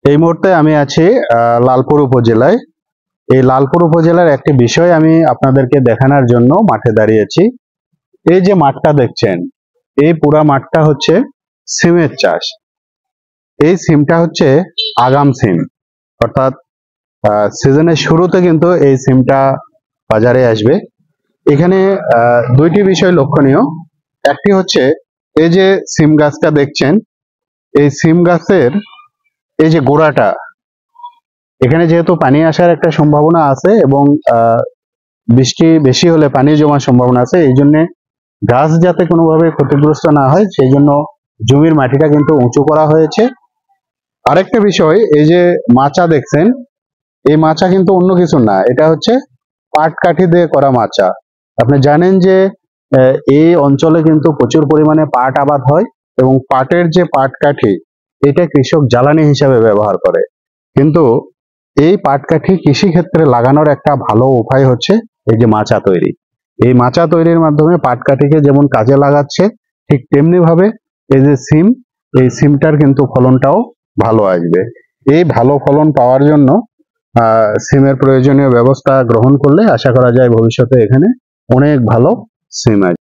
এই মুহূর্তে আমি আছি লালপুর উপজেলায়। এই লালপুর উপজেলার একটি বিষয় আমি আপনাদেরকে দেখানোর জন্য মাঠে দাঁড়িয়েছি। এই যে মাঠটা দেখছেন, এই পুরা মাঠটা হচ্ছে সিমের চাষ। এই সিমটা হচ্ছে আগাম সিম, অর্থাৎ সিজনের শুরুতে কিন্তু এই সিমটা বাজারে আসবে। এখানে দুইটি বিষয় লক্ষণীয়। একটি হচ্ছে এই যে সিম গাছটা দেখছেন, এই সিম গাছের এই যে গোড়াটা, এখানে যেহেতু পানি আসার একটা সম্ভাবনা আছে এবং বৃষ্টি বেশি হলে পানি জমার সম্ভাবনা আছে, এই জন্য গাছ যাতে কোনোভাবে ক্ষতিগ্রস্ত না হয় সেই জন্য জমির মাটিটা কিন্তু উঁচু করা হয়েছে। আরেকটা বিষয়, এই যে মাচা দেখছেন, এই মাচা কিন্তু অন্য কিছু না, এটা হচ্ছে পাট কাঠি দিয়ে করা মাচা। আপনি জানেন যে এই অঞ্চলে কিন্তু প্রচুর পরিমাণে পাট আবাদ হয় এবং পাটের যে পাট কাঠি, এটা কৃষক জ্বালানি হিসাবে ব্যবহার করে। কিন্তু এই পাটকাঠি কৃষি ক্ষেত্রে লাগানোর একটা ভালো উপায় হচ্ছে এই যে মাচা তৈরি। এই মাচা তৈরির মাধ্যমে পাটকাঠিকে যেমন কাজে লাগাচ্ছে, ঠিক তেমনি ভাবে এই যে সিম, এই সিমটার কিন্তু ফলনটাও ভালো আসবে। এই ভালো ফলন পাওয়ার জন্য সিমের প্রয়োজনীয় ব্যবস্থা গ্রহণ করলে আশা করা যায় ভবিষ্যতে এখানে অনেক ভালো সিম আসবে।